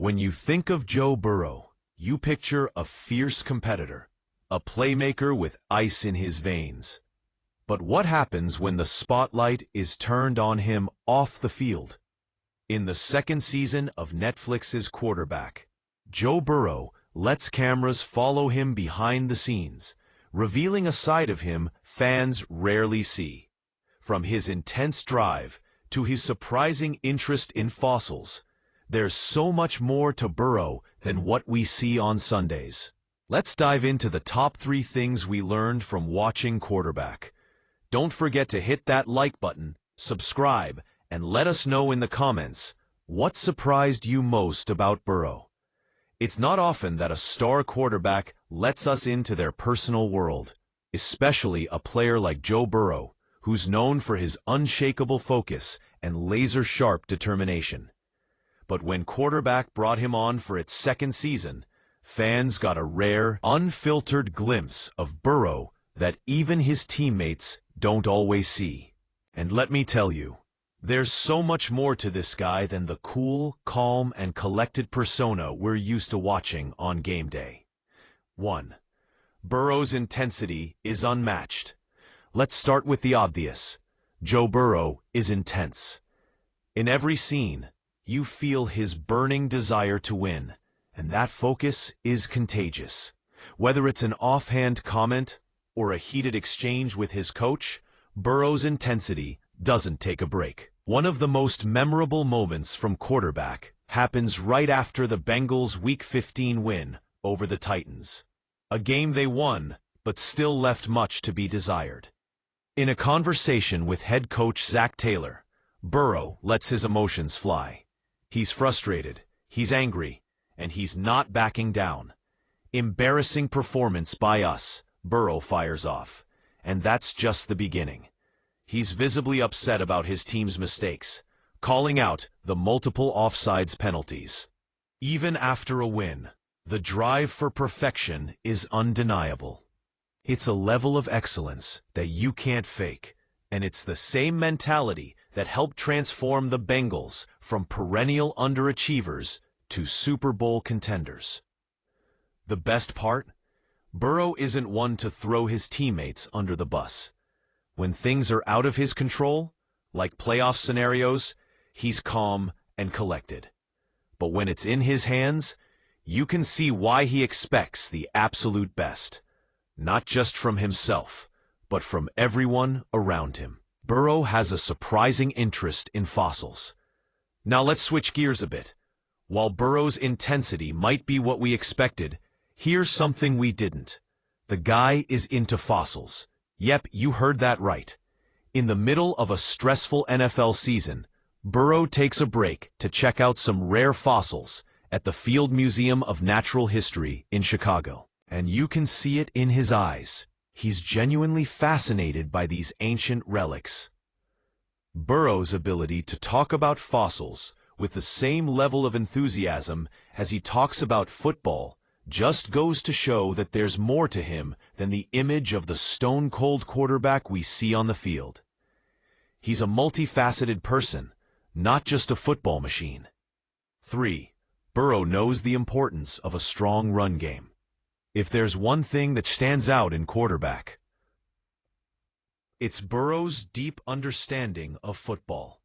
When you think of Joe Burrow, you picture a fierce competitor, a playmaker with ice in his veins. But what happens when the spotlight is turned on him off the field? In the second season of Netflix's Quarterback, Joe Burrow lets cameras follow him behind the scenes, revealing a side of him fans rarely see. From his intense drive to his surprising interest in fossils, there's so much more to Burrow than what we see on Sundays. Let's dive into the top 3 things we learned from watching Quarterback. Don't forget to hit that like button, subscribe, and let us know in the comments what surprised you most about Burrow. It's not often that a star quarterback lets us into their personal world, especially a player like Joe Burrow, who's known for his unshakable focus and laser-sharp determination. But when Quarterback brought him on for its second season, fans got a rare, unfiltered glimpse of Burrow that even his teammates don't always see. And let me tell you, there's so much more to this guy than the cool, calm, and collected persona we're used to watching on game day. 1. Burrow's intensity is unmatched. Let's start with the obvious. Joe Burrow is intense. In every scene, you feel his burning desire to win, and that focus is contagious. Whether it's an offhand comment or a heated exchange with his coach, Burrow's intensity doesn't take a break. One of the most memorable moments from Quarterback happens right after the Bengals' Week 15 win over the Titans. A game they won, but still left much to be desired. In a conversation with head coach Zach Taylor, Burrow lets his emotions fly. He's frustrated, he's angry, and he's not backing down. Embarrassing performance by us, Burrow fires off. And that's just the beginning. He's visibly upset about his team's mistakes, calling out the multiple offsides penalties. Even after a win, the drive for perfection is undeniable. It's a level of excellence that you can't fake, and it's the same mentality that helped transform the Bengals from perennial underachievers to Super Bowl contenders. The best part? Burrow isn't one to throw his teammates under the bus. When things are out of his control, like playoff scenarios, he's calm and collected. But when it's in his hands, you can see why he expects the absolute best. Not just from himself, but from everyone around him. Burrow has a surprising interest in fossils. Now let's switch gears a bit. While Burrow's intensity might be what we expected, here's something we didn't. The guy is into fossils. Yep, you heard that right. In the middle of a stressful NFL season, Burrow takes a break to check out some rare fossils at the Field Museum of Natural History in Chicago. And you can see it in his eyes. He's genuinely fascinated by these ancient relics. Burrow's ability to talk about fossils with the same level of enthusiasm as he talks about football just goes to show that there's more to him than the image of the stone-cold quarterback we see on the field. He's a multifaceted person, not just a football machine. 3. Burrow knows the importance of a strong run game. If there's one thing that stands out in Quarterback, it's Burrow's deep understanding of football.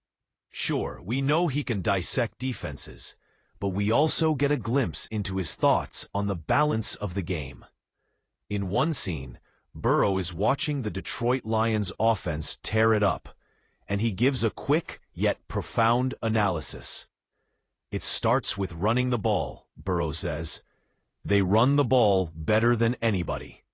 Sure, we know he can dissect defenses, but we also get a glimpse into his thoughts on the balance of the game. In one scene, Burrow is watching the Detroit Lions offense tear it up, and he gives a quick yet profound analysis. It starts with running the ball, Burrow says. They run the ball better than anybody.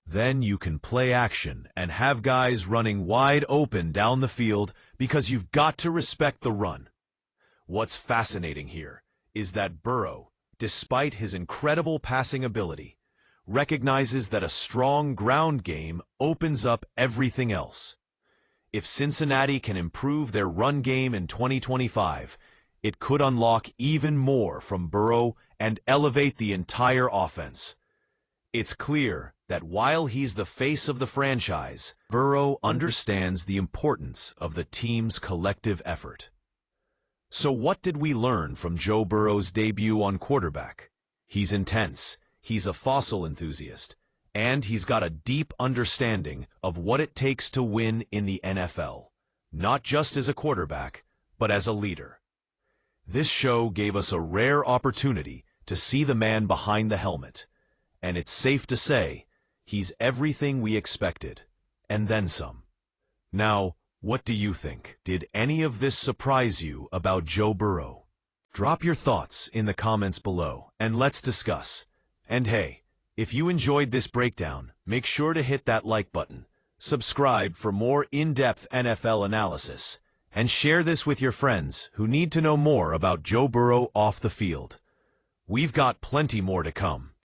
Then you can play action and have guys running wide open down the field because you've got to respect the run. What's fascinating here is that Burrow, despite his incredible passing ability, recognizes that a strong ground game opens up everything else. If Cincinnati can improve their run game in 2025, it could unlock even more from Burrow and elevate the entire offense. It's clear that while he's the face of the franchise, Burrow understands the importance of the team's collective effort. So what did we learn from Joe Burrow's debut on quarterback? He's intense, he's a fossil enthusiast, and he's got a deep understanding of what it takes to win in the NFL, not just as a quarterback, but as a leader. This show gave us a rare opportunity to see the man behind the helmet, and it's safe to say he's everything we expected, and then some. Now, what do you think? Did any of this surprise you about Joe Burrow? Drop your thoughts in the comments below, and let's discuss. And hey, if you enjoyed this breakdown, make sure to hit that like button, subscribe for more in-depth NFL analysis, and share this with your friends who need to know more about Joe Burrow off the field. We've got plenty more to come.